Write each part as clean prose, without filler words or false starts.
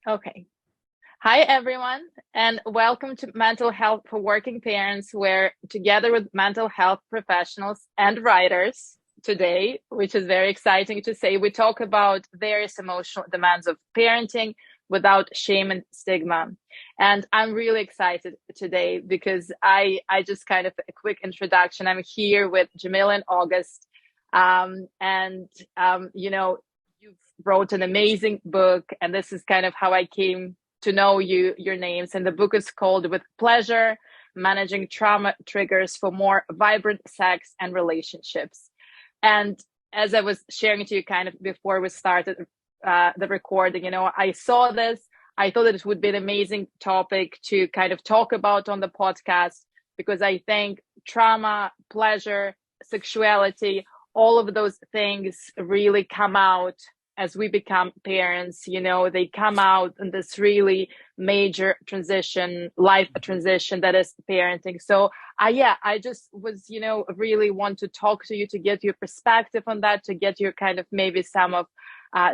Okay. Hi, everyone, and welcome to Mental Health for Working Parents, where together with mental health professionals and writers today, which is very exciting to say, we talk about various emotional demands of parenting without shame and stigma. And I'm really excited today because I just kind of a quick introduction. I'm here with Jamila and August. You've wrote an amazing book, and this is kind of how I came to know your names. And the book is called With Pleasure, Managing Trauma Triggers for More Vibrant Sex and Relationships. And as I was sharing to you kind of before we started the recording, I saw this. I thought that it would be an amazing topic to kind of talk about on the podcast, because I think trauma, pleasure, sexuality, all of those things really come out as we become parents. They come out in this really major life transition that is parenting. So I just was, really want to talk to you to get your perspective on that, to get your kind of maybe some of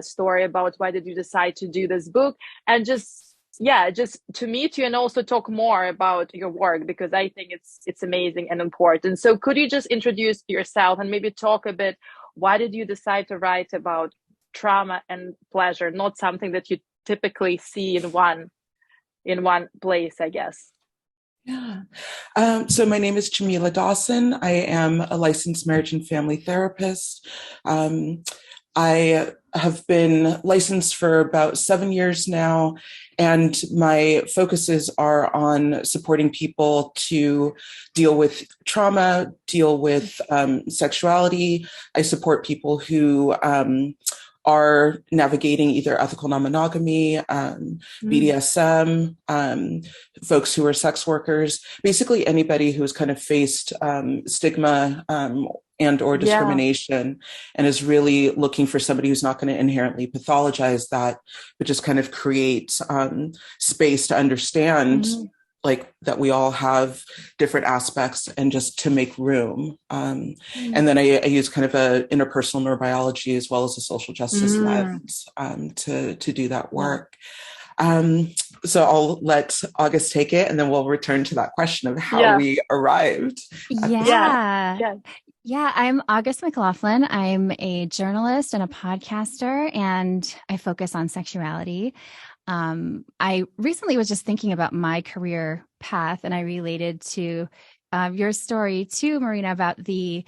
story about why did you decide to do this book, and just to meet you and also talk more about your work, because I think it's amazing and important. So could you just introduce yourself and maybe talk a bit, why did you decide to write about trauma and pleasure, not something that you typically see in one place, I guess? Yeah. So my name is Jamila Dawson. I am a licensed marriage and family therapist. I have been licensed for about 7 years now, and my focuses are on supporting people to deal with trauma, deal with sexuality. I support people who are navigating either ethical non-monogamy, BDSM, folks who are sex workers, basically anybody who's kind of faced stigma and or discrimination, and is really looking for somebody who's not going to inherently pathologize that, but just kind of create space to understand like that we all have different aspects, and just to make room. And then I use kind of a interpersonal neurobiology as well as a social justice lens to do that work. So I'll let August take it, and then we'll return to that question of how we arrived. Yeah, I'm August McLaughlin. I'm a journalist and a podcaster, and I focus on sexuality. I recently was just thinking about my career path, and I related to your story too, Marina, about the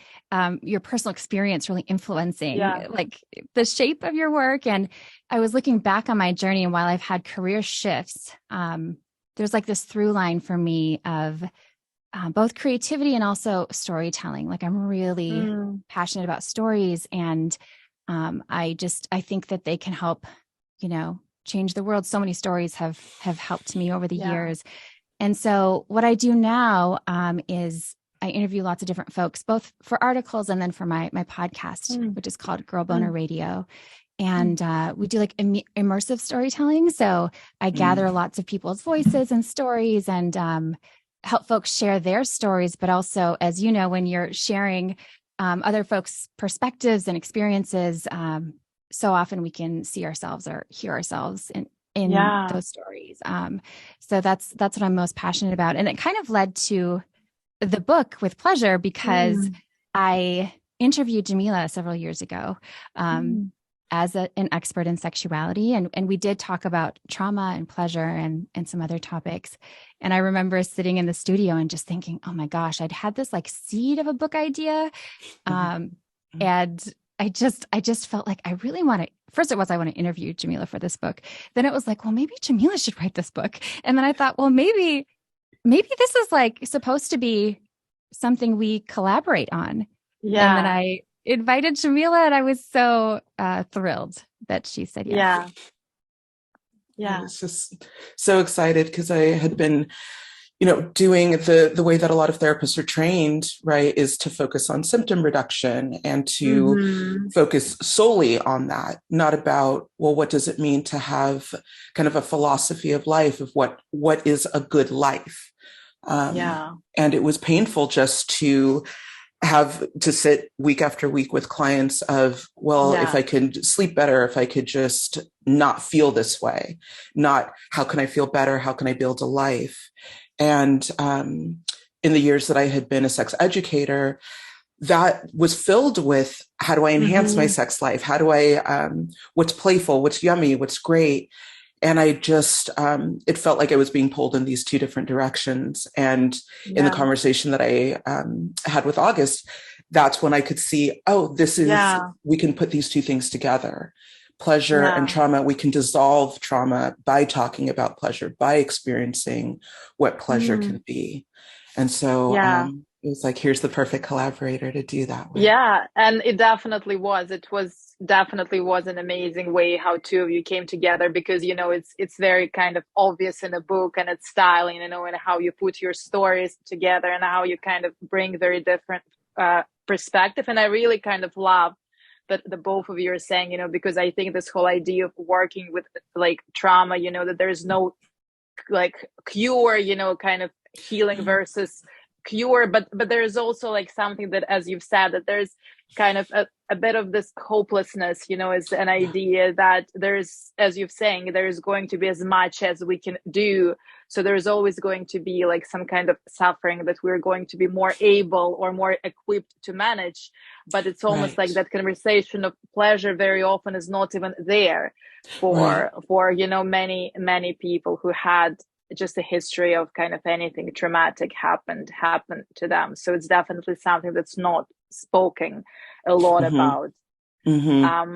your personal experience really influencing like the shape of your work. And I was looking back on my journey, and while I've had career shifts, there's like this through line for me of both creativity and also storytelling. Like I'm really passionate about stories, and I think that they can help, change the world. So many stories have helped me over the years. And so what I do now is I interview lots of different folks, both for articles and then for my podcast, which is called Girl Boner Radio. And we do like immersive storytelling. So I gather lots of people's voices and stories, and help folks share their stories. But also, as you know, when you're sharing other folks' perspectives and experiences, so often we can see ourselves or hear ourselves in those stories. So that's what I'm most passionate about. And it kind of led to the book With Pleasure, because I interviewed Jamila several years ago as an expert in sexuality. And we did talk about trauma and pleasure and some other topics. And I remember sitting in the studio and just thinking, oh my gosh, I'd had this like seed of a book idea. And I just felt like I really want to, first it was, I want to interview Jamila for this book. Then it was like, well, maybe Jamila should write this book. And then I thought, well, maybe this is like supposed to be something we collaborate on. Yeah. And then I invited Jamila, and I was so thrilled that she said yes. I was just so excited because I had been doing the way that a lot of therapists are trained, right, is to focus on symptom reduction and to focus solely on that, not about, well, what does it mean to have kind of a philosophy of life of what is a good life? And it was painful just to have to sit week after week with clients of, well, if I could sleep better, if I could just not feel this way, not how can I feel better? How can I build a life? And in the years that I had been a sex educator, that was filled with, how do I enhance my sex life? How do I, what's playful, what's yummy, what's great? And I just, it felt like I was being pulled in these two different directions. And in the conversation that I had with August, that's when I could see, oh, this is, we can put these two things together. Pleasure and trauma. We can dissolve trauma by talking about pleasure, by experiencing what pleasure can be. And so it was like, here's the perfect collaborator to do that with. Yeah, and it definitely was. It was definitely was an amazing way how two of you came together, because, you know, it's very kind of obvious in the book, and it's styling, you know, and how you put your stories together and how you kind of bring very different perspective. And I really kind of love that the both of you are saying, you know, because I think this whole idea of working with like trauma, you know, that there's no like cure, you know, kind of healing versus cure, but there's also like something that, as you've said, that there's kind of a bit of this hopelessness, you know, is an idea that there's, as you're saying, there's going to be as much as we can do. So there's always going to be like some kind of suffering that we're going to be more able or more equipped to manage. But it's almost like that conversation of pleasure very often is not even there for, you know, many people who had just a history of kind of anything traumatic happened to them. So it's definitely something that's not spoken a lot about. And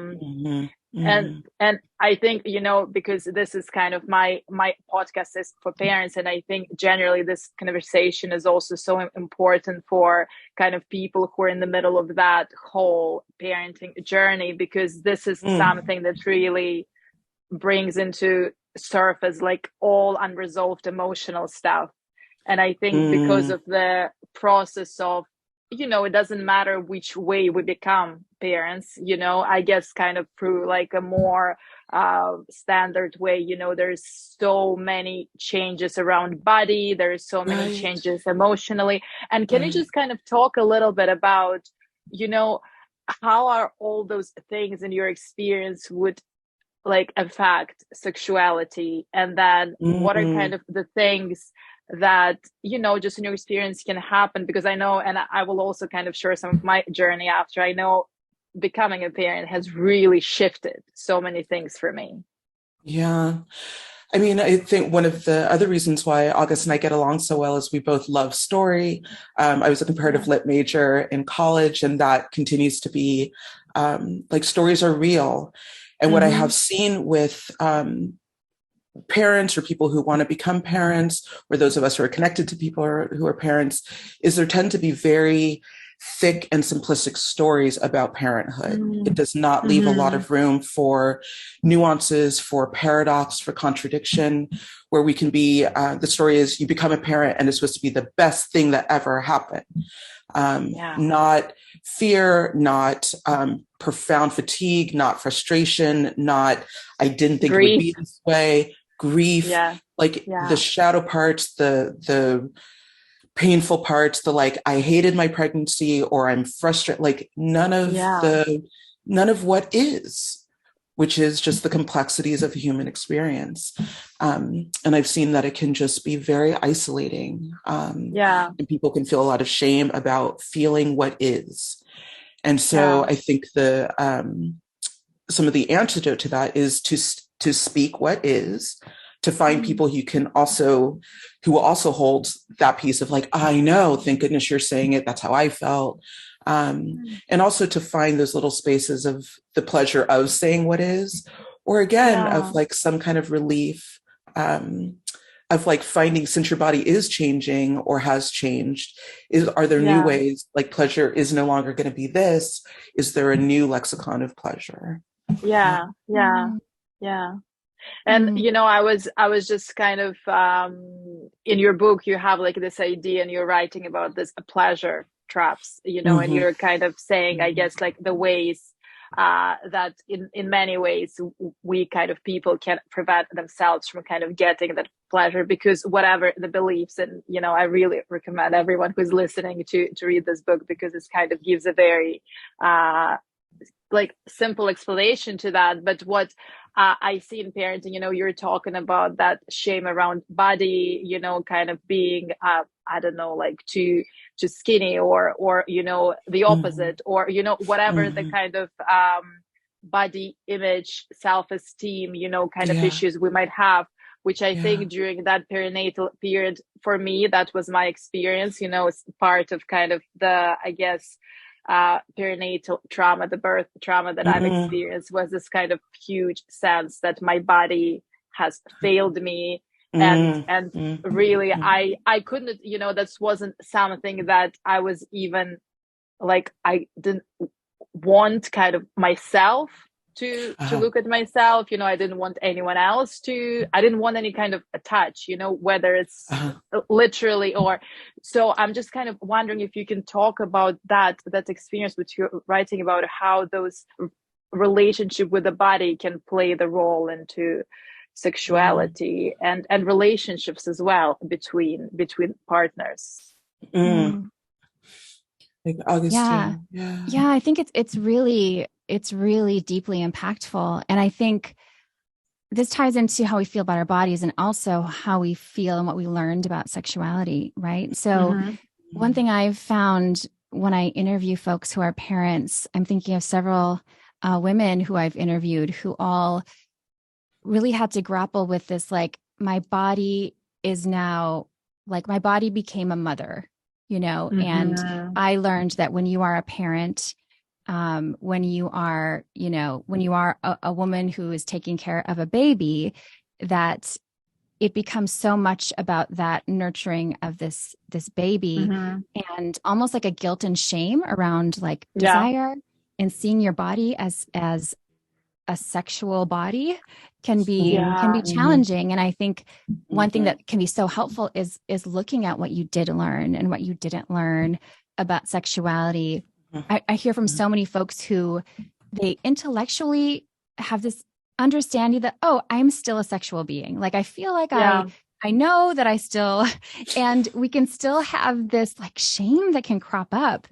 I think, you know, because this is kind of my podcast is for parents, and I think generally this conversation is also so important for kind of people who are in the middle of that whole parenting journey, because this is something that really brings into surface like all unresolved emotional stuff. And I think because of the process of, you know, it doesn't matter which way we become parents, you know, I guess kind of through like a more standard way, you know, there's so many changes around body, there's so many changes emotionally. And can you just kind of talk a little bit about, you know, how are all those things in your experience would like affect sexuality, and then what are kind of the things that, you know, just in your experience can happen? Because I know, and I will also kind of share some of my journey after, I know becoming a parent has really shifted so many things for me. Yeah. I mean, I think one of the other reasons why August and I get along so well is we both love story. I was a comparative lit major in college, and that continues to be like stories are real. And what I have seen with parents or people who want to become parents, or those of us who are connected to people who are parents, is there tend to be very thick and simplistic stories about parenthood. It does not leave a lot of room for nuances, for paradox, for contradiction, where we can be, the story is you become a parent and it's supposed to be the best thing that ever happened. Not fear, not profound fatigue, not frustration, not I didn't think grief. It would be this way, grief, the shadow parts, the painful parts, the like I hated my pregnancy or I'm frustrated, like none of what is, which is just the complexities of human experience. And I've seen that it can just be very isolating. And people can feel a lot of shame about feeling what is. And so I think some of the antidote to that is to speak what is, to find people who will also hold that piece of like, I know, thank goodness you're saying it. That's how I felt. And also to find those little spaces of the pleasure of saying what is, or again, of like some kind of relief, of like finding, since your body is changing or has changed, are there new ways, like pleasure is no longer going to be this? Is there a new lexicon of pleasure? And you know, I was just kind of in your book you have like this idea, and you're writing about this pleasure traps, you know, and you're kind of saying, I guess, like the ways that in many ways we kind of people can prevent themselves from kind of getting that pleasure, because whatever the beliefs, and I really recommend everyone who's listening to read this book, because it kind of gives a very like simple explanation to that. But what I see in parenting, you're talking about that shame around body, kind of being I don't know, like too skinny, or the opposite, or whatever the kind of body image, self-esteem, kind of issues we might have, which I think during that perinatal period, for me, that was my experience, it's part of kind of the, I guess, perinatal trauma, the birth trauma that I've experienced, was this kind of huge sense that my body has failed me. And really, I couldn't, that wasn't something that I was even like, I didn't want kind of myself to look at myself, I didn't want anyone else I didn't want any kind of a touch, whether it's literally or. So I'm just kind of wondering if you can talk about that experience, which you're writing about, how those relationship with the body can play the role into sexuality and relationships as well between partners. Like Augustine. Yeah, I think it's really deeply impactful. And I think this ties into how we feel about our bodies, and also how we feel and what we learned about sexuality, right? So one thing I've found when I interview folks who are parents, I'm thinking of several women who I've interviewed who all really had to grapple with this, like, my body is now, like, my body became a mother, and I learned that when you are a parent, when you are a woman who is taking care of a baby, that it becomes so much about that nurturing of this baby, and almost like a guilt and shame around like desire, and seeing your body as a sexual body can be challenging. And I think one thing that can be so helpful is looking at what you did learn and what you didn't learn about sexuality. I hear from so many folks who they intellectually have this understanding that, oh, I'm still a sexual being. Like, I feel like I know that I still, and we can still have this like shame that can crop up.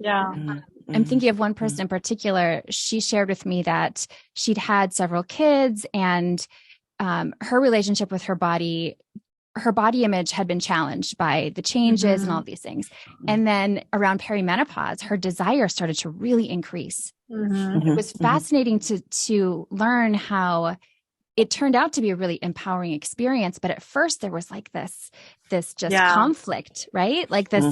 I'm thinking of one person in particular. She shared with me that she'd had several kids, and her relationship with her body image had been challenged by the changes and all these things. And then around perimenopause, her desire started to really increase. It was fascinating to learn how it turned out to be a really empowering experience. But at first there was like this just conflict, right? Like this,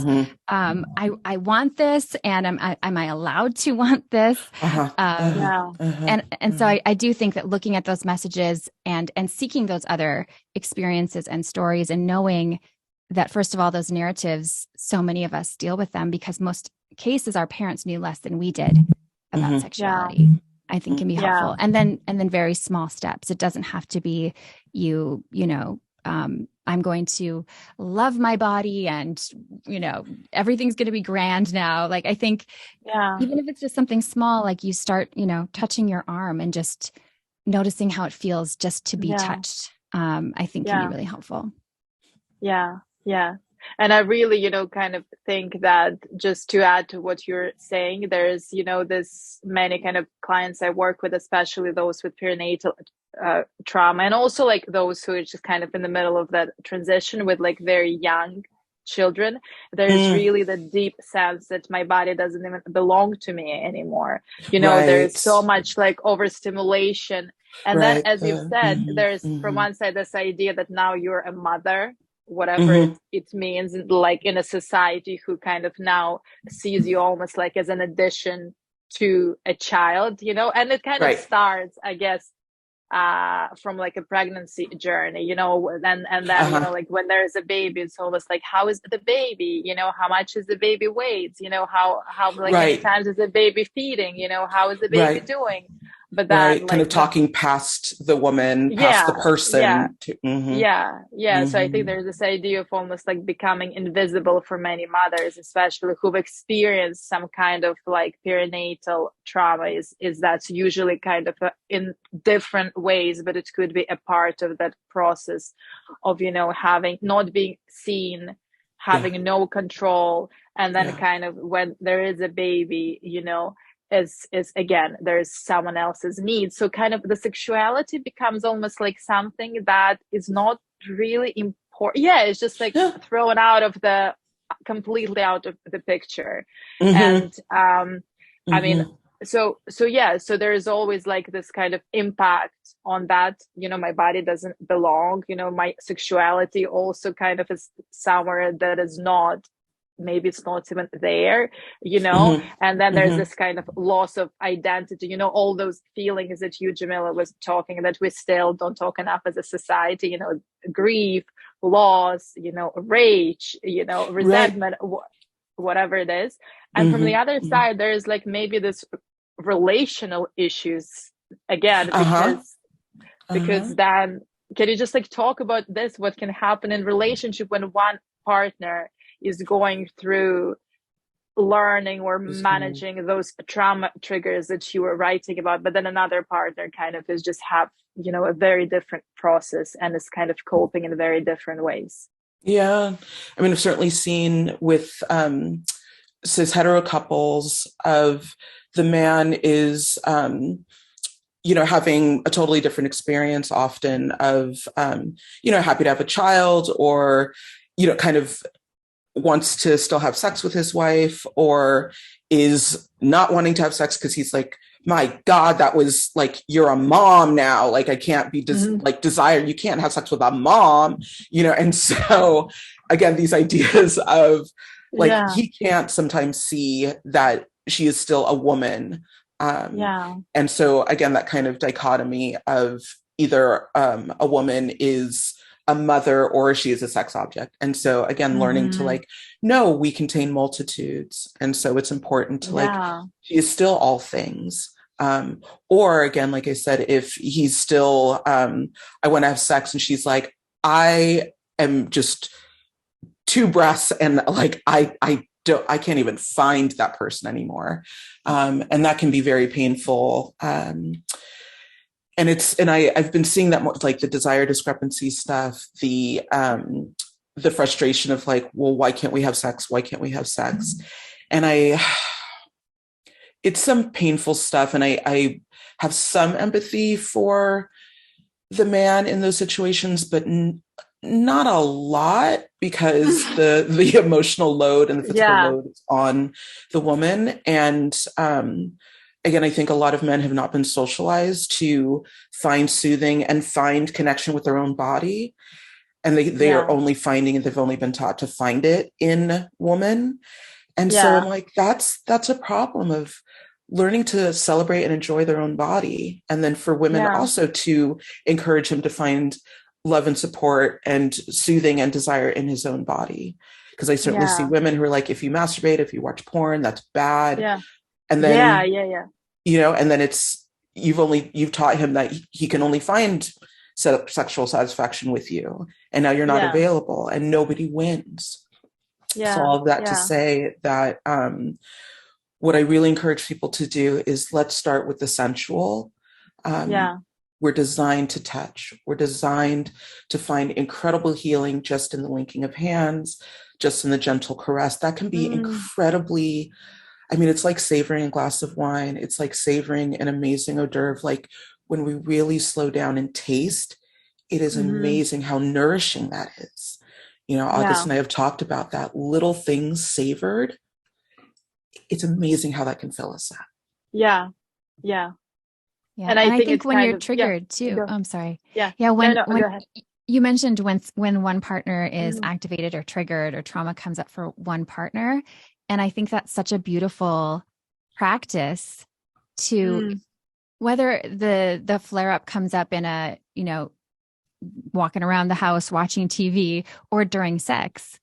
I want this, and am I allowed to want this? And so I do think that looking at those messages and seeking those other experiences and stories, and knowing that, first of all, those narratives, so many of us deal with them because most cases our parents knew less than we did about sexuality. I think can be helpful. And then very small steps. It doesn't have to be I'm going to love my body and, everything's going to be grand now. Like, I think even if it's just something small, like you start, touching your arm and just noticing how it feels just to be touched, I think can be really helpful. Yeah. And I really, kind of think that, just to add to what you're saying, there's, this many kind of clients I work with, especially those with perinatal trauma, and also like those who are just kind of in the middle of that transition with like very young children. There's really the deep sense that my body doesn't even belong to me anymore. There's so much like overstimulation. And then, as you've said, there's from one side this idea that now you're a mother, whatever it means, like in a society who kind of now sees you almost like as an addition to a child, and it kind of starts, I guess, from like a pregnancy journey, and then like when there's a baby, it's almost like, how is the baby, how much is the baby weighs, how like many times is the baby feeding, how is the baby doing, but right, then kind like of talking past the woman, past the person. So I think there's this idea of almost like becoming invisible for many mothers, especially who've experienced some kind of like perinatal trauma, is that's usually kind of in different ways, but it could be a part of that process of, having not being seen, having no control, and then kind of when there is a baby, is again, there's someone else's needs. So kind of the sexuality becomes almost like something that is not really important. It's just like thrown completely out of the picture. And I mean, so there's always like this kind of impact on that, my body doesn't belong, my sexuality also kind of is somewhere that is not, maybe it's not even there, and then there's this kind of loss of identity, all those feelings that you, Jamila, was talking, that we still don't talk enough as a society, grief, loss, rage, resentment, whatever it is. And from the other side, there's like maybe this relational issues again, because then, can you just like talk about this, what can happen in relationship when one partner is going through learning or managing those trauma triggers that you were writing about, but then another partner kind of is just have, a very different process and is kind of coping in very different ways? Yeah. I mean, I've certainly seen with cis hetero couples of the man is, having a totally different experience often of, happy to have a child, or, kind of wants to still have sex with his wife, or is not wanting to have sex because he's like, my God, that was like, you're a mom now. Like, I can't be desired. You can't have sex with a mom, And so again, these ideas of like, he can't sometimes see that she is still a woman. And so again, that kind of dichotomy of either a woman is a mother or she is a sex object. And so again, learning to like, no, we contain multitudes. And so it's important to like, she is still all things. Or again, like I said, if he's still, I want to have sex and she's like, I am just two breaths and like, I can't even find that person anymore. And that can be very painful. And I've been seeing that more, like the desire discrepancy stuff, the frustration of like, well, why can't we have sex? Why can't we have sex? And it's some painful stuff. And I have some empathy for the man in those situations, but not a lot, because the emotional load and the physical load is on the woman. And again, I think a lot of men have not been socialized to find soothing and find connection with their own body. And they are only finding it, they've only been taught to find it in woman. And so I'm like, that's a problem of learning to celebrate and enjoy their own body. And then for women also to encourage him to find love and support and soothing and desire in his own body. Because I certainly see women who are like, if you masturbate, if you watch porn, that's bad. And then, and then you've taught him that he can only find sexual satisfaction with you. And now you're not available and nobody wins. So all of that to say that what I really encourage people to do is let's start with the sensual. We're designed to touch. We're designed to find incredible healing just in the linking of hands, just in the gentle caress. That can be incredibly, I mean, it's like savoring a glass of wine. It's like savoring an amazing hors d'oeuvre. Like when we really slow down and taste, it is amazing how nourishing that is. August and I have talked about that. Little things savored. It's amazing how that can fill us up. Yeah. And I think when you're triggered too, I'm sorry. When you mentioned when one partner is activated or triggered or trauma comes up for one partner. And I think that's such a beautiful practice to whether the flare up comes up in a, walking around the house, watching TV, or during sex,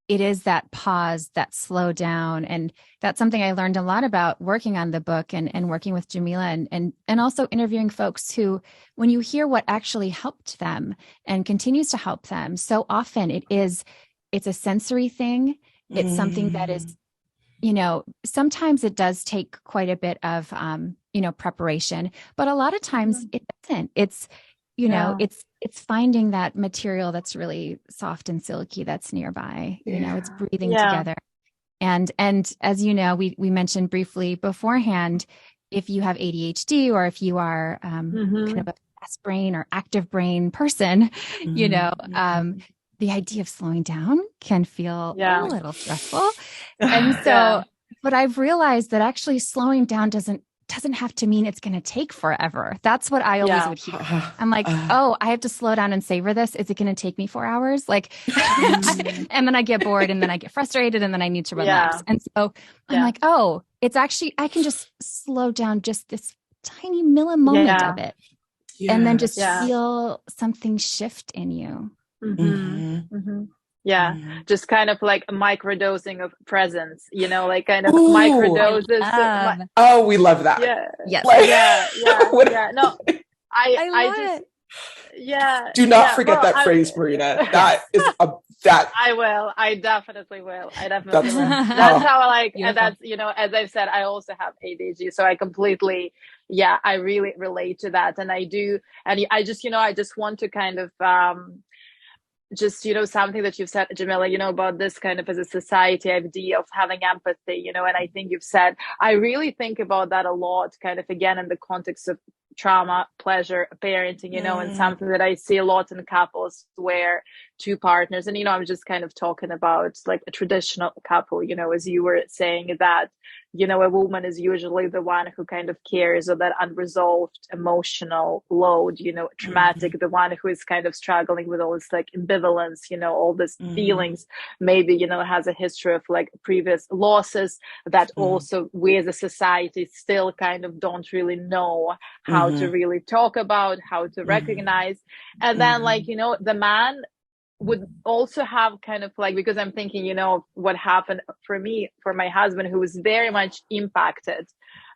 it is that pause, that slow down. And that's something I learned a lot about working on the book and working with Jamila and also interviewing folks who, when you hear what actually helped them and continues to help them, so often it's a sensory thing. It's something that is, sometimes it does take quite a bit of, preparation, but a lot of times it doesn't. It's, it's finding that material that's really soft and silky that's nearby. It's breathing together. And as you know, we mentioned briefly beforehand, if you have ADHD or if you are kind of a fast brain or active brain person, the idea of slowing down can feel a little stressful. And so, but I've realized that actually slowing down doesn't have to mean it's going to take forever. That's what I always would hear. I'm like, I have to slow down and savor this. Is it going to take me 4 hours? Like, and then I get bored and then I get frustrated and then I need to run laps. And so I'm like, it's actually, I can just slow down just this tiny moment of it. And then just feel something shift in you. Just kind of like a microdosing of presence, like kind of microdoses. We love that. No, I just it. Do not forget that phrase, Marina. That is that. I definitely will. That's how I like. Beautiful. And that's as I've said, I also have ADHD, so I completely I really relate to that, and I do, and I just want to kind of just something that you've said, Jamila, about this kind of as a society idea of having empathy, and I think you've said, I really think about that a lot, kind of again in the context of trauma, pleasure, parenting, and something that I see a lot in couples where two partners, and I'm just kind of talking about like a traditional couple, as you were saying, that a woman is usually the one who kind of carries of that unresolved emotional load, traumatic, the one who is kind of struggling with all this like ambivalence, all these feelings, maybe, has a history of like previous losses that also we as a society still kind of don't really know how to really talk about, how to recognize. And then like, the man would also have kind of like, because I'm thinking, what happened for me, for my husband, who was very much impacted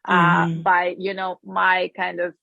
by, my kind of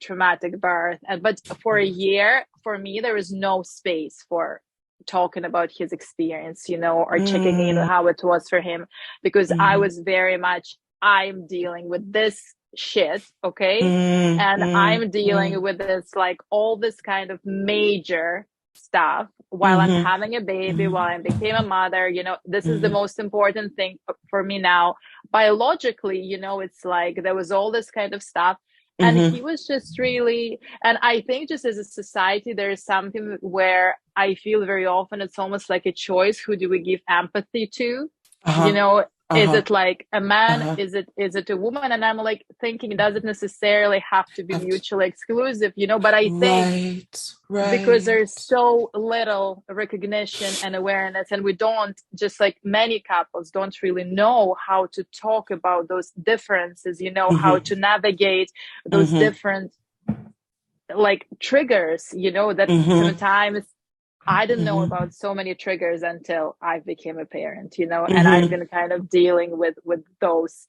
traumatic birth. But for a year, for me, there was no space for talking about his experience, or checking in how it was for him, because I was very much, I'm dealing with this shit, okay? And I'm dealing with this, like all this kind of major stuff while I'm having a baby, while I became a mother, this is the most important thing for me now. Biologically, it's like there was all this kind of stuff. And he was just really, and I think just as a society, there is something where I feel very often it's almost like a choice. Who do we give empathy to? Is it like a man? Is it a woman? And I'm like thinking, does it necessarily have to be mutually exclusive? But I think because there's so little recognition and awareness, and we don't, just like many couples don't really know how to talk about those differences, how to navigate those different like triggers, that sometimes I didn't know about so many triggers until I became a parent, and I've been kind of dealing with those,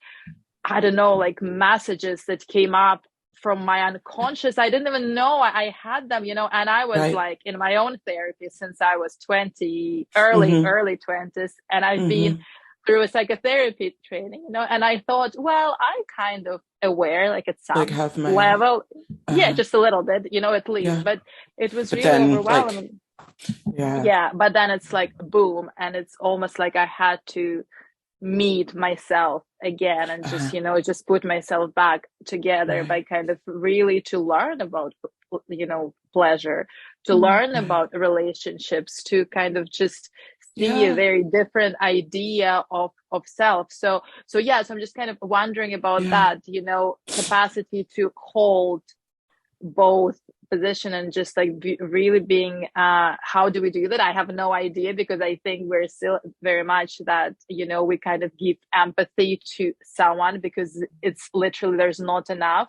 I don't know, like messages that came up from my unconscious. I didn't even know I had them, and I was like in my own therapy since I was 20, early 20s. And I've been through a psychotherapy training, and I thought, well, I'm kind of aware, like at some level. Just a little bit, at least, but it was really overwhelming. But then it's like boom, and it's almost like I had to meet myself again and just just put myself back together by kind of really to learn about pleasure, to learn about relationships, to kind of just see a very different idea of self. So I'm just kind of wondering about that, capacity to hold both position and just like really being how do we do that? I have no idea, because I think we're still very much that we kind of give empathy to someone because it's literally there's not enough.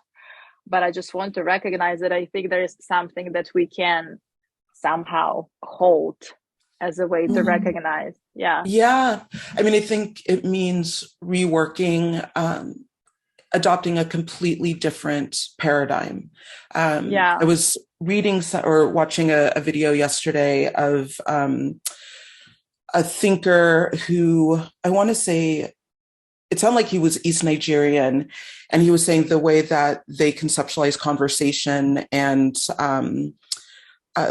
But I just want to recognize that I think there is something that we can somehow hold as a way to recognize. Yeah. Yeah. I mean, I think it means reworking, adopting a completely different paradigm. I was reading or watching a video yesterday of a thinker who, I want to say, it sounded like he was East Nigerian, and he was saying the way that they conceptualize conversation and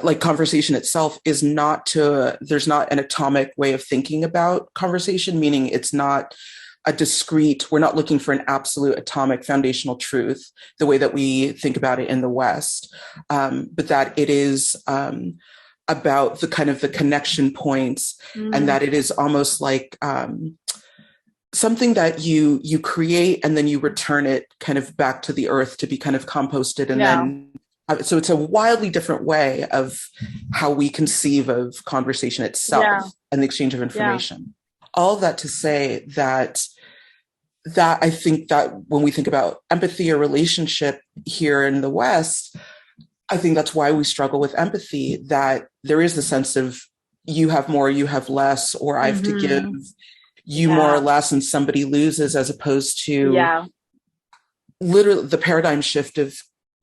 like conversation itself is there's not an atomic way of thinking about conversation, meaning it's not a discrete, we're not looking for an absolute atomic foundational truth the way that we think about it in the West, but that it is about the kind of the connection points, and that it is almost like something that you create and then you return it kind of back to the earth to be kind of composted, and then so it's a wildly different way of how we conceive of conversation itself and the exchange of information. All of that to say that I think that when we think about empathy or relationship here in the West, I think that's why we struggle with empathy, that there is the sense of you have more, you have less, or I have to give you more or less and somebody loses, as opposed to literally the paradigm shift of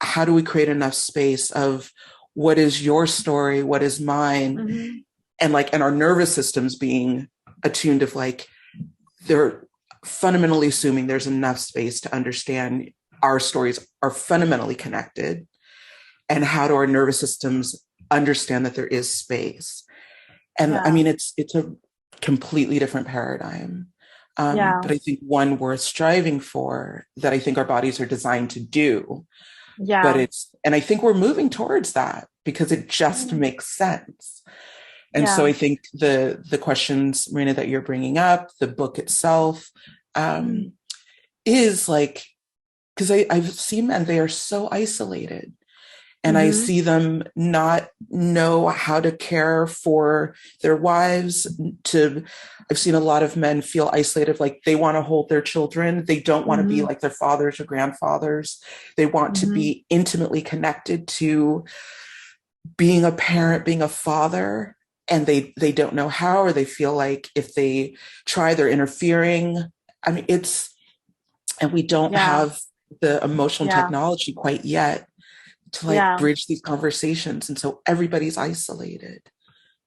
how do we create enough space of what is your story, what is mine, and our nervous systems being attuned of like, they're fundamentally assuming there's enough space to understand our stories are fundamentally connected, and how do our nervous systems understand that there is space. And I mean, it's a completely different paradigm, but I think one worth striving for, that I think our bodies are designed to do. But and I think we're moving towards that because it just makes sense. And so I think the questions, Marina, that you're bringing up, the book itself, is like, because I've seen men, they are so isolated, and I see them not know how to care for their wives. I've seen a lot of men feel isolated, like they want to hold their children. They don't want to be like their fathers or grandfathers. They want to be intimately connected to being a parent, being a father, and they don't know how, or they feel like if they try, they're interfering. I mean, and we don't have the emotional technology quite yet to bridge these conversations. And so everybody's isolated.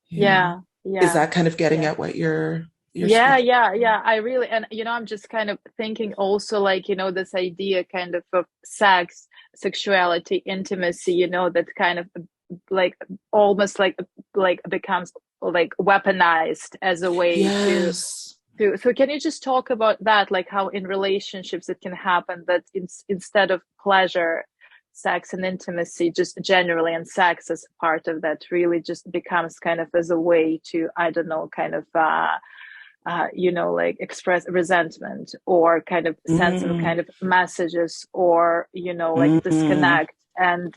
Yeah. Is that kind of getting at what you're I really, and I'm just kind of thinking also, like, this idea kind of sex, sexuality, intimacy, that kind of like almost like becomes like weaponized as a way to so can you just talk about that, like how in relationships it can happen that instead of pleasure, sex and intimacy, just generally, and sex as part of that, really just becomes kind of as a way to, I don't know, kind of like express resentment, or kind of send some kind of messages, or like disconnect, and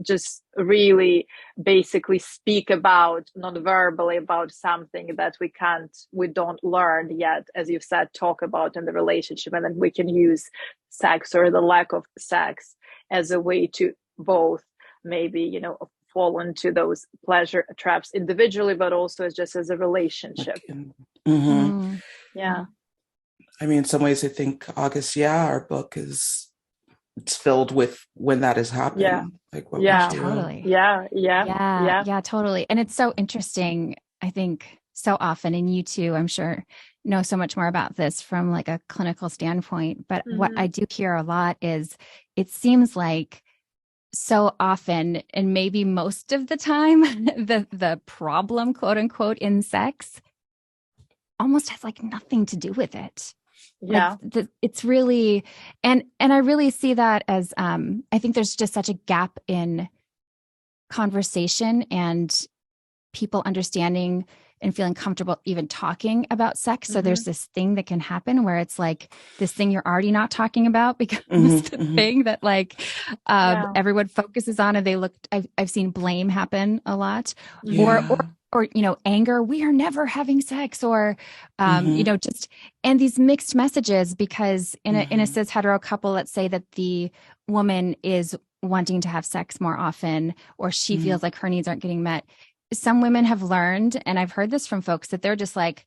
just really basically speak about non-verbally about something that we don't learn yet, as you've said, talk about in the relationship. And then we can use sex or the lack of sex as a way to both maybe, fall into those pleasure traps individually, but also just as a relationship. Yeah. I mean, in some ways, I think, August, our book it's filled with when that is happening. Like what we're doing. Totally. Yeah, totally. And it's so interesting. I think so often, and you too, I'm sure, know so much more about this from like a clinical standpoint. But what I do hear a lot is it seems like so often, and maybe most of the time, the problem, quote unquote, in sex almost has like nothing to do with it. It's really, and I really see that as I think there's just such a gap in conversation and people understanding and feeling comfortable even talking about sex. So there's this thing that can happen where it's like this thing you're already not talking about becomes the thing that like everyone focuses on, and I've seen blame happen a lot, or anger, we are never having sex, or just, and these mixed messages, because in a cis hetero couple, let's say that the woman is wanting to have sex more often, or she feels like her needs aren't getting met, some women have learned, and I've heard this from folks, that they're just like,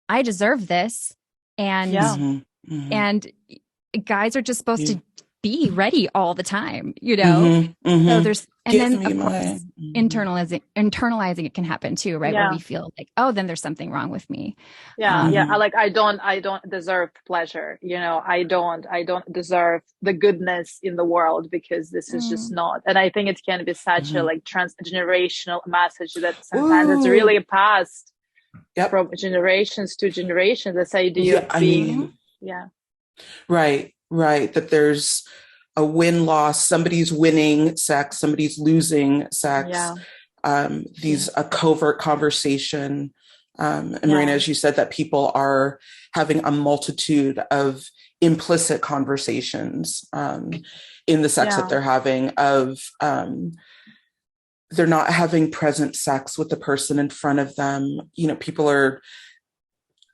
I deserve this. And, and guys are just supposed to be ready all the time, you know? So there's, and then of course, internalizing it can happen too, right? Where we feel like, oh, then there's something wrong with me. I don't deserve pleasure. You know, I don't deserve the goodness in the world, because this is just not. And I think it can be such a like transgenerational message that sometimes it's really passed from generations to generations. This idea of being, Right. That there's a win-loss. Somebody's winning sex. Somebody's losing sex. A covert conversation. And Marina, as you said, that people are having a multitude of implicit conversations in the sex that they're having of, they're not having present sex with the person in front of them. You know, people are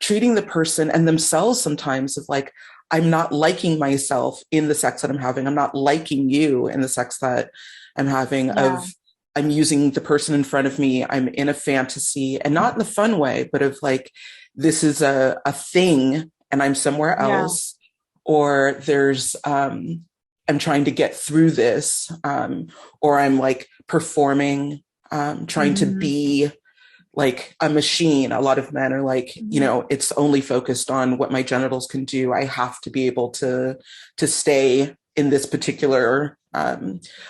treating the person and themselves sometimes of like, I'm not liking myself in the sex that I'm having. I'm not liking you in the sex that I'm having I'm using the person in front of me. I'm in a fantasy, and not in the fun way, but of like, this is a thing and I'm somewhere else, or there's, I'm trying to get through this, or I'm like performing, trying to be like a machine. A lot of men are like, you know, it's only focused on what my genitals can do. I have to be able to stay in this particular, I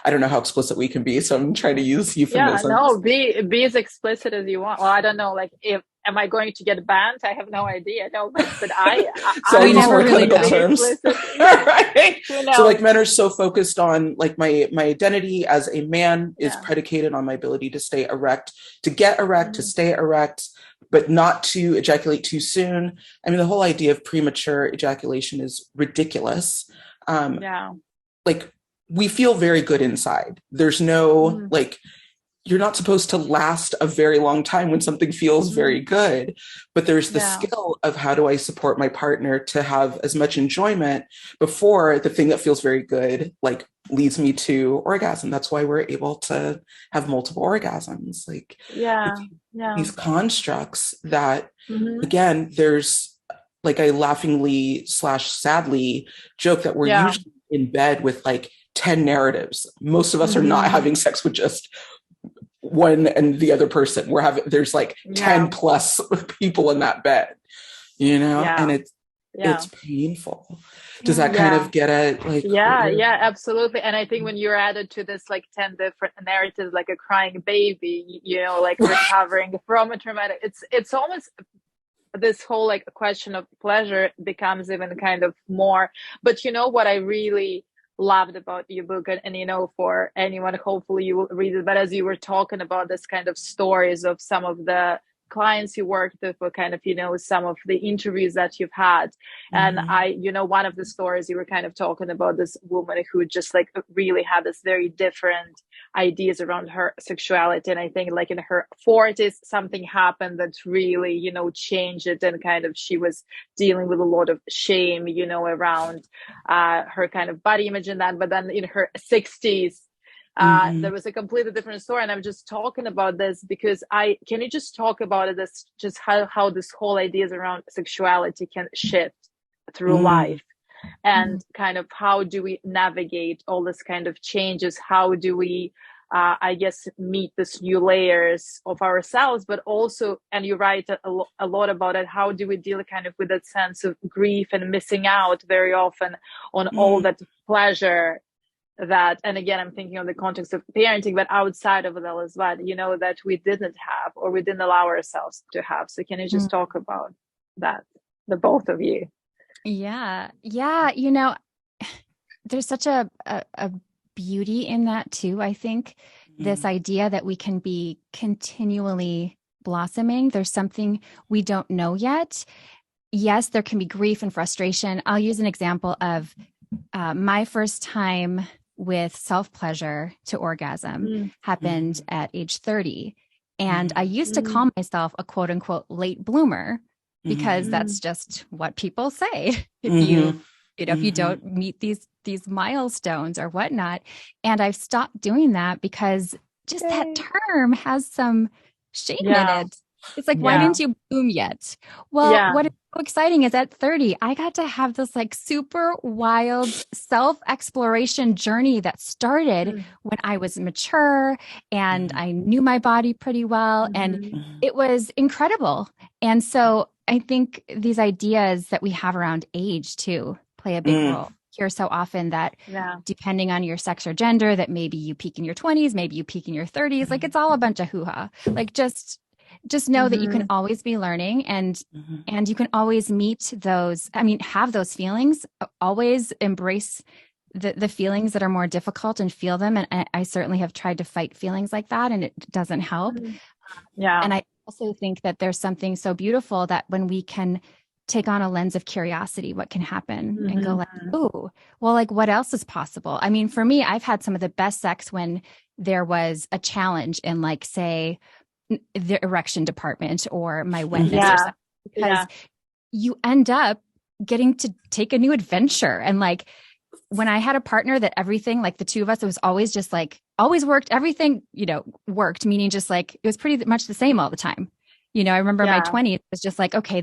don't know how explicit we can be, so I'm trying to use euphemisms. Be as explicit as you want. Well, I don't know, like, am I going to get banned? I have no idea. No, but so I never really know terms. Right? So like, men are so focused on like my identity as a man is predicated on my ability to stay erect, to get erect, to stay erect, but not to ejaculate too soon. I mean, the whole idea of premature ejaculation is ridiculous. Like, we feel very good inside. There's no like, you're not supposed to last a very long time when something feels very good, but there's the skill of how do I support my partner to have as much enjoyment before the thing that feels very good, like, leads me to orgasm. That's why we're able to have multiple orgasms. Like, these constructs that, again, there's like, I laughingly / sadly joke that we're usually in bed with like 10 narratives. Most of us are not having sex with just one and the other person. There's like 10 plus people in that bed, you know, and it's painful. Does that kind of get at like? Absolutely. And I think when you're added to this like 10 different narratives, like a crying baby, you know, like recovering from a traumatic, it's almost this whole like question of pleasure becomes even kind of more. But you know what I really loved about your book, and you know, for anyone, hopefully you will read it, but as you were talking about this kind of stories of some of the clients you worked with, or kind of, you know, some of the interviews that you've had, and you know, one of the stories you were kind of talking about this woman who just like really had this very different ideas around her sexuality, and I think like in her 40s something happened that really, you know, changed it, and kind of she was dealing with a lot of shame, you know, around her kind of body image and that, but then in her 60s there was a completely different story. And I'm just talking about this because can you just talk about this, just how this whole ideas around sexuality can shift through life, and kind of how do we navigate all this kind of changes? How do we, I guess, meet this new layers of ourselves, but also, and you write a lot about it, how do we deal kind of with that sense of grief and missing out very often on all that pleasure that, and again, I'm thinking of the context of parenting, but outside of that as well, you know, that we didn't have, or we didn't allow ourselves to have. So can you just talk about that, the both of you? Yeah. You know, there's such a beauty in that too. I think this idea that we can be continually blossoming. There's something we don't know yet. Yes, there can be grief and frustration. I'll use an example of my first time with self-pleasure to orgasm happened at age 30. And I used to call myself a quote unquote late bloomer, because that's just what people say. If you if you don't meet these milestones or whatnot. And I've stopped doing that because just that term has some shame in it. It's like, why Yeah. didn't you bloom yet? Well, Yeah. what is so exciting is at 30, I got to have this like super wild self-exploration journey that started when I was mature and I knew my body pretty well. And it was incredible. And so I think these ideas that we have around age too play a big role. Hear so often that depending on your sex or gender, that maybe you peak in your 20s, maybe you peak in your 30s. Like, it's all a bunch of hoo-ha. Like, just know that you can always be learning, and you can always meet those. I mean, have those feelings, always embrace the feelings that are more difficult and feel them. And I certainly have tried to fight feelings like that, and it doesn't help. Yeah. And I also think that there's something so beautiful that when we can take on a lens of curiosity, what can happen, and go like, oh, well, like, what else is possible? I mean, for me, I've had some of the best sex when there was a challenge in, like, say, the erection department or my wetness or something, because you end up getting to take a new adventure. And like, when I had a partner that everything, like the two of us, it was always just like, always worked, everything, worked, meaning just like, it was pretty much the same all the time. I remember my 20s, it was just like, okay,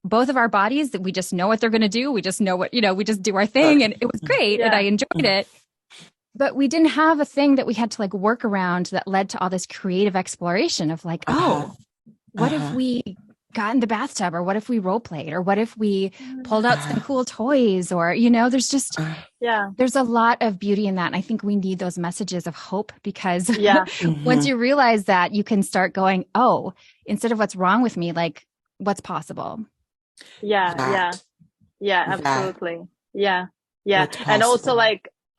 both of our bodies, that we just know what they're going to do. We just know what, we just do our thing, and it was great. And I enjoyed it. But we didn't have a thing that we had to like work around that led to all this creative exploration of like, what if we got in the bathtub, or what if we role played, or what if we pulled out some cool toys, or, there's just, there's a lot of beauty in that. And I think we need those messages of hope, because once you realize that, you can start going, oh, instead of what's wrong with me, like, what's possible. Absolutely. And also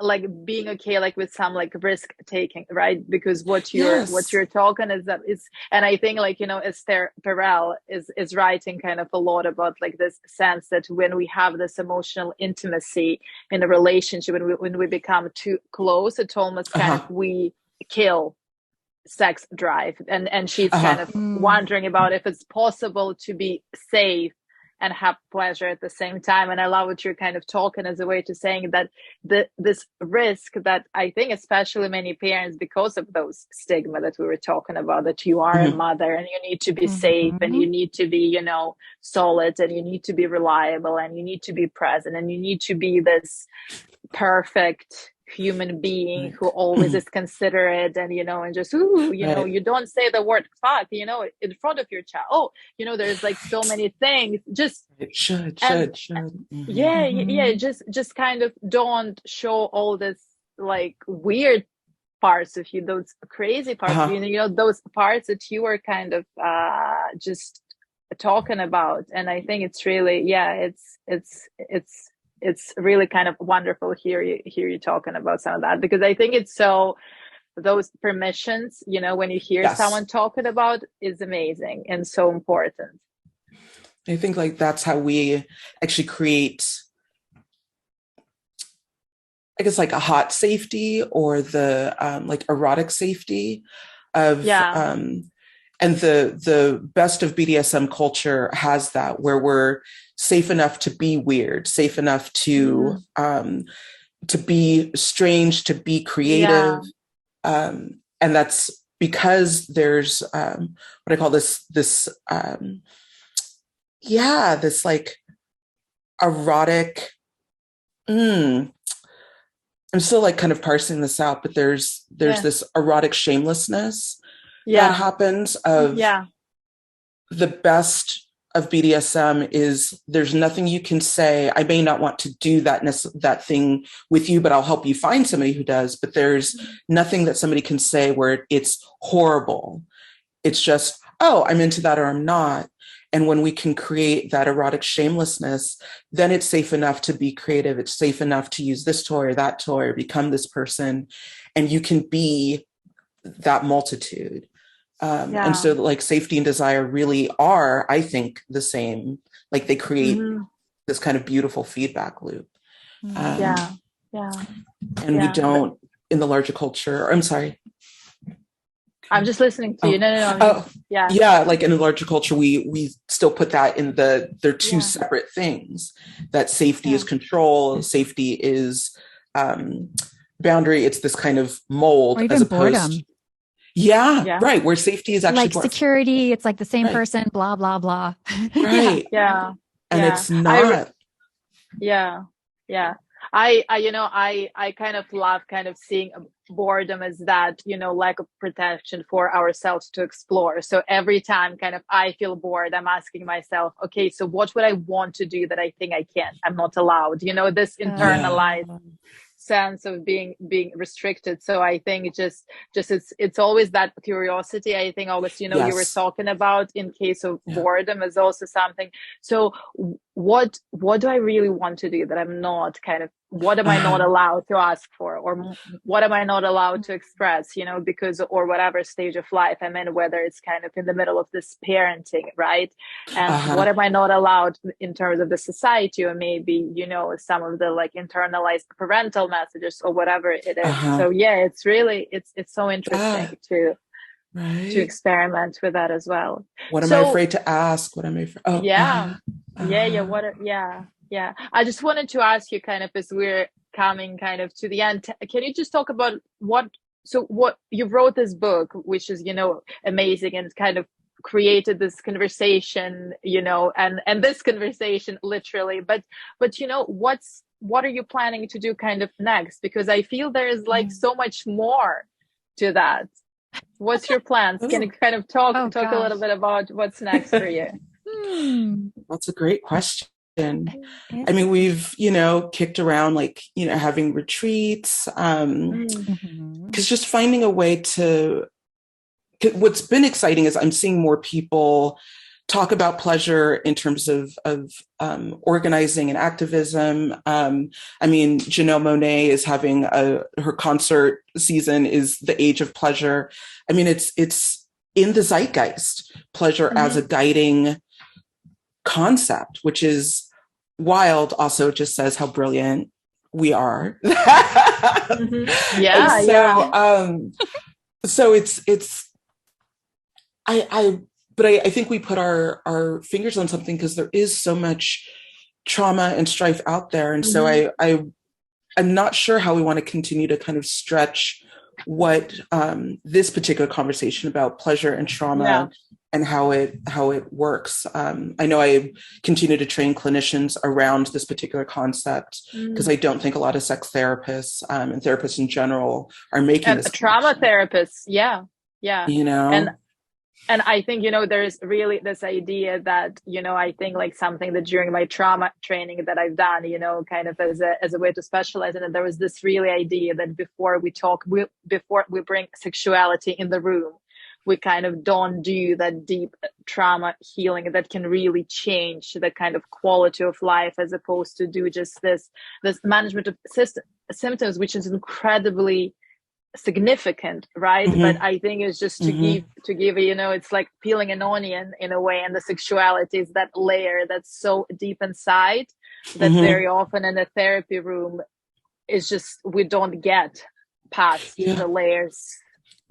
like being okay, like with some like risk taking, right? Because what you're talking is that it's, and I think like, Esther Perel is writing kind of a lot about like this sense that when we have this emotional intimacy in a relationship, when we become too close, it's almost kind of, we kill sex drive. And she's kind of wondering about if it's possible to be safe and have pleasure at the same time. And I love what you're kind of talking as a way to saying that this risk that I think especially many parents, because of those stigma that we were talking about, that you are a mother and you need to be safe, and you need to be, solid, and you need to be reliable, and you need to be present, and you need to be this perfect human being who always is considerate, and and just you don't say the word fuck in front of your child. There's like so many things, just it should just kind of don't show all this like weird parts of you, those crazy parts of you, those parts that you were kind of just talking about. And I think it's really it's really kind of wonderful hear you talking about some of that, because I think it's so, those permissions, when you hear someone talking about, is amazing and so important. I think like that's how we actually create, I guess, like a hot safety, or the like erotic safety of and the best of BDSM culture has that, where we're safe enough to be weird, safe enough to be strange, to be creative. And that's because there's what I call this like erotic, I'm still like kind of parsing this out, but there's this erotic shamelessness that happens of the best of BDSM is there's nothing you can say. I may not want to do that thing with you, but I'll help you find somebody who does. But there's nothing that somebody can say where it's horrible. It's just, oh, I'm into that or I'm not. And when we can create that erotic shamelessness, then it's safe enough to be creative. It's safe enough to use this toy or that toy or become this person. And you can be that multitude. And so like safety and desire really are, I think, the same. Like they create this kind of beautiful feedback loop. And we don't, in the larger culture, I'm sorry. I'm just listening to you. No. Like in the larger culture, we still put that in they're two separate things. That safety is control, safety is boundary. It's this kind of mold, or even as opposed boredom. Yeah, right. Where safety is actually like security. It's like the same right. person, blah, blah, blah. Right. Yeah. And it's not. Yeah. I kind of love kind of seeing boredom as that, lack of protection for ourselves to explore. So every time kind of I feel bored, I'm asking myself, okay, so what would I want to do that I think I can't? I'm not allowed, this internalized sense of being restricted. So I think just it's always that curiosity. I think, August, you were talking about in case of boredom is also something. So what do I really want to do that I'm not kind of, what am I not allowed to ask for, or what am I not allowed to express, because, or whatever stage of life I'm in, whether it's kind of in the middle of this parenting, right? And what am I not allowed in terms of the society, or maybe, some of the like internalized parental messages or whatever it is. So it's really, it's so interesting to experiment with that as well. What am I afraid to ask? What am I afraid? Oh, Yeah. I just wanted to ask you kind of, as we're coming kind of to the end, can you just talk about what you wrote this book, which is, amazing, and kind of created this conversation, and this conversation literally, but what are you planning to do kind of next? Because I feel there is like so much more to that. What's your plans? Can you kind of talk a little bit about what's next for you? That's a great question. I mean, we've, kicked around like, having retreats, because just finding a way to, what's been exciting is I'm seeing more people talk about pleasure in terms of organizing and activism. I mean, Janelle Monáe is having her concert season is the age of pleasure. I mean, it's in the zeitgeist, pleasure as a guiding concept, which is wild. Also just says how brilliant we are. So it's I think we put our fingers on something, because there is so much trauma and strife out there, and so I'm not sure how we want to continue to kind of stretch what this particular conversation about pleasure and trauma and how it works. I know I continue to train clinicians around this particular concept, because I don't think a lot of sex therapists and therapists in general are making this trauma therapists. And I think, there's really this idea that, I think like something that during my trauma training that I've done, kind of as a way to specialize in it, there was this really idea that before we bring sexuality in the room, we kind of don't do that deep trauma healing that can really change the kind of quality of life, as opposed to do just this management of symptoms, which is incredibly significant, right? But I think it's just to give it's like peeling an onion in a way, and the sexuality is that layer that's so deep inside that very often in a therapy room is just, we don't get past the layers.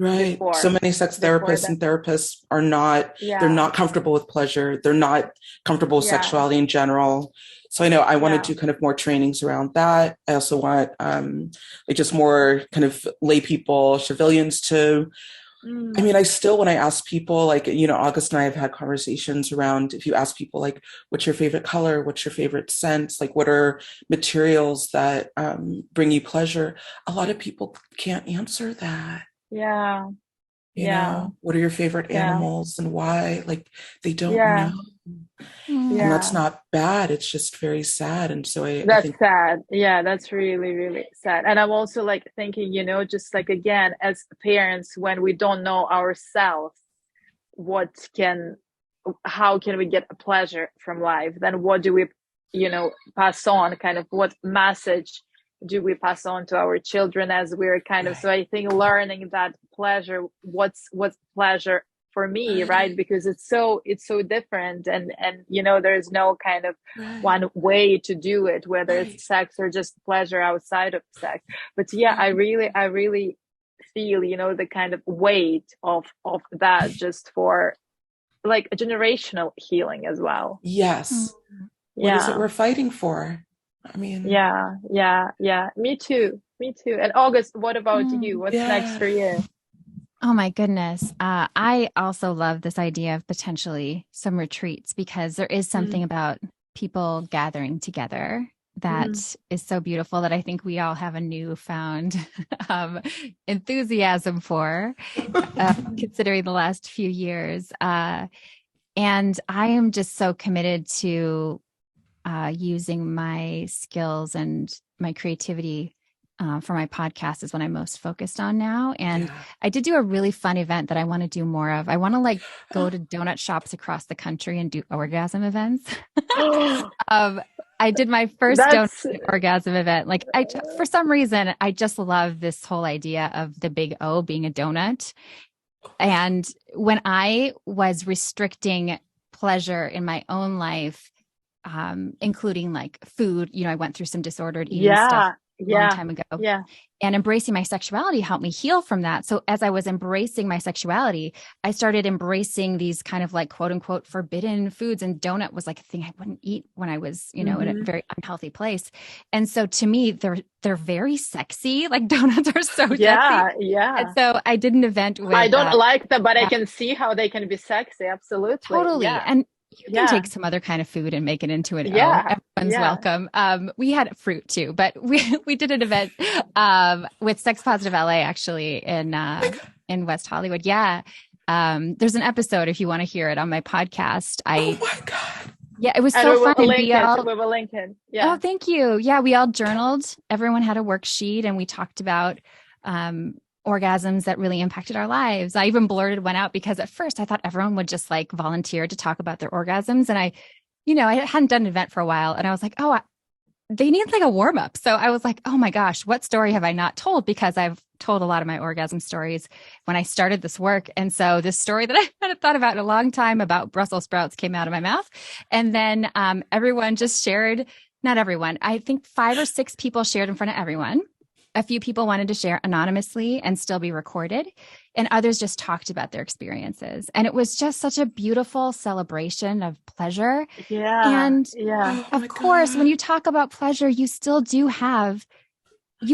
Right. So many sex therapists and therapists are not, they're not comfortable with pleasure. They're not comfortable with sexuality in general. So I know I want to do kind of more trainings around that. I also want like just more kind of lay people, civilians to, I mean, I still, when I ask people, like, August and I have had conversations around, if you ask people like, what's your favorite color? What's your favorite scent? Like, what are materials that bring you pleasure? A lot of people can't answer that. You know, what are your favorite animals and why? Like, they don't know. And that's not bad. It's just very sad. And so I think sad. Yeah, that's really, really sad. And I'm also like thinking, just like, again, as parents, when we don't know ourselves, how can we get a pleasure from life? Then what do we, pass on? Kind of what message do we pass on to our children as we're kind of, so I think learning that pleasure, what's pleasure for me, right? Because it's so different, and there's no kind of one way to do it, whether it's sex or just pleasure outside of sex. But I really feel, the kind of weight of that, just for like a generational healing as well. Yes. What is it we're fighting for? I mean, me too. And August, what about you? What's next for you? Oh my goodness. I also love this idea of potentially some retreats because there is something about people gathering together that is so beautiful that I think we all have a newfound enthusiasm for, considering the last few years. And I am just so committed to using my skills and my creativity for my podcast is what I'm most focused on now. And I did do a really fun event that I want to do more of. I want to like go to donut shops across the country and do orgasm events. I did my first donut orgasm event. Like for some reason, I just love this whole idea of the big O being a donut. And when I was restricting pleasure in my own life, including like food, I went through some disordered eating stuff a long time ago. Yeah. And embracing my sexuality helped me heal from that. So as I was embracing my sexuality, I started embracing these kind of like quote unquote forbidden foods, and donut was like a thing I wouldn't eat when I was, in a very unhealthy place. And so to me, they're very sexy. Like donuts are so sexy. Yeah. And so I did an event with I don't like them, but I can see how they can be sexy. Absolutely. Totally. Yeah. And you can take some other kind of food and make it into an O. Everyone's welcome. We had fruit too, but we did an event with Sex Positive LA actually in West Hollywood. Yeah. There's an episode if you want to hear it on my podcast. Oh my God. Yeah, it was so fun. We will link it. Yeah. Oh, thank you. Yeah, we all journaled. Everyone had a worksheet and we talked about orgasms that really impacted our lives. I even blurted one out because at first I thought everyone would just like volunteer to talk about their orgasms. And I hadn't done an event for a while and I was like, they need like a warm up. So I was like, oh my gosh, what story have I not told? Because I've told a lot of my orgasm stories when I started this work. And so this story that I hadn't thought about in a long time about Brussels sprouts came out of my mouth. And then everyone just shared, not everyone, I think 5 or 6 people shared in front of everyone. A few people wanted to share anonymously and still be recorded, and others just talked about their experiences. And it was just such a beautiful celebration of pleasure. Yeah. And of course, when you talk about pleasure, you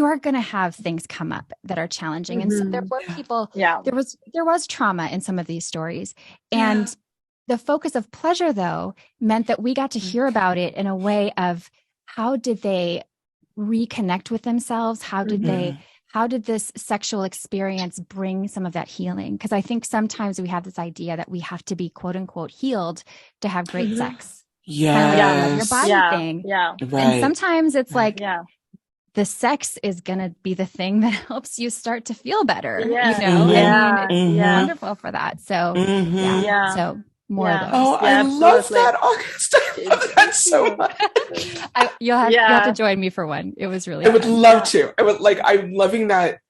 are going to have things come up that are challenging. And so there were people, there was trauma in some of these stories. And the focus of pleasure, though, meant that we got to hear about it in a way of how did they reconnect with themselves? How did this sexual experience bring some of that healing? Because I think sometimes we have this idea that we have to be quote unquote healed to have great sex. Yeah. Your body thing. Yeah. Right. And sometimes it's like, the sex is going to be the thing that helps you start to feel better. It's wonderful for that. So, so more of those. Oh, I love that, August. I love that so much. You'll have to join me for one. It was really I would love to. I'm loving that,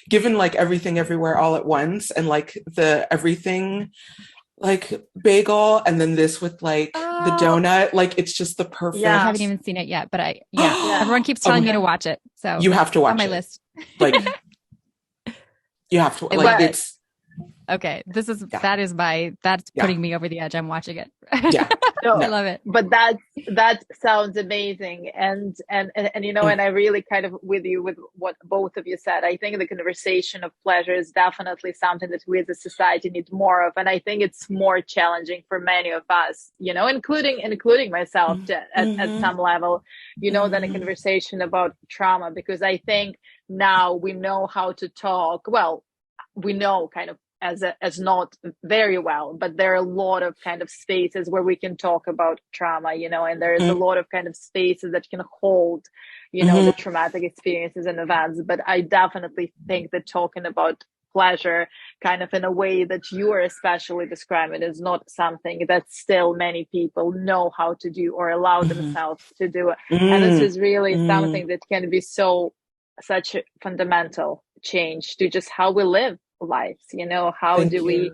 given like everything everywhere all at once and like the everything like bagel and then this with like the donut, like it's just the perfect. I haven't even seen it yet, but everyone keeps telling me to watch it. So you have to watch on my list. Like you have to it's okay. That's putting me over the edge. I'm watching it. I love it. But that sounds amazing. And I really kind of with you with what both of you said. I think the conversation of pleasure is definitely something that we as a society need more of. And I think it's more challenging for many of us, including myself at some level, than a conversation about trauma, because I think now we know how to talk. Well, we know kind of as not very well, but there are a lot of kind of spaces where we can talk about trauma, and there's a lot of kind of spaces that can hold, the traumatic experiences and events. But I definitely think that talking about pleasure kind of in a way that you are especially describing is not something that still many people know how to do or allow themselves to do. And this is really something that can be such a fundamental change to just how we live lives, how do we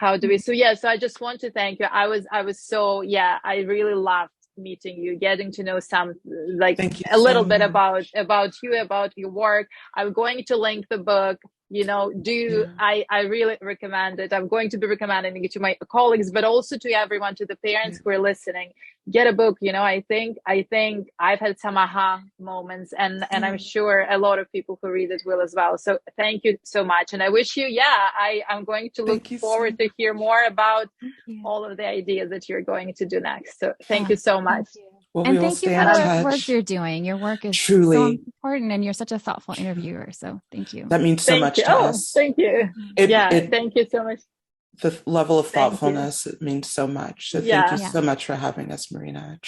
so I just want to thank you. I I really loved meeting you, getting to know some like a little bit about you, about your work. I'm going to link the book I really recommend it. I'm going to be recommending it to my colleagues, but also to everyone, to the parents who are listening. Get a book. I think I've had some aha moments, and I'm sure a lot of people who read it will as well. So thank you so much, and I wish you. I'm going to look forward to hear more about all of the ideas that you're going to do next. So thank you so much. Well, and thank you for the work you're doing. Your work is truly so important, and you're such a thoughtful interviewer. So thank you. That means so much to us. Thank you. Thank you so much. The level of thoughtfulness, it means so much. So thank you so much for having us, Marina.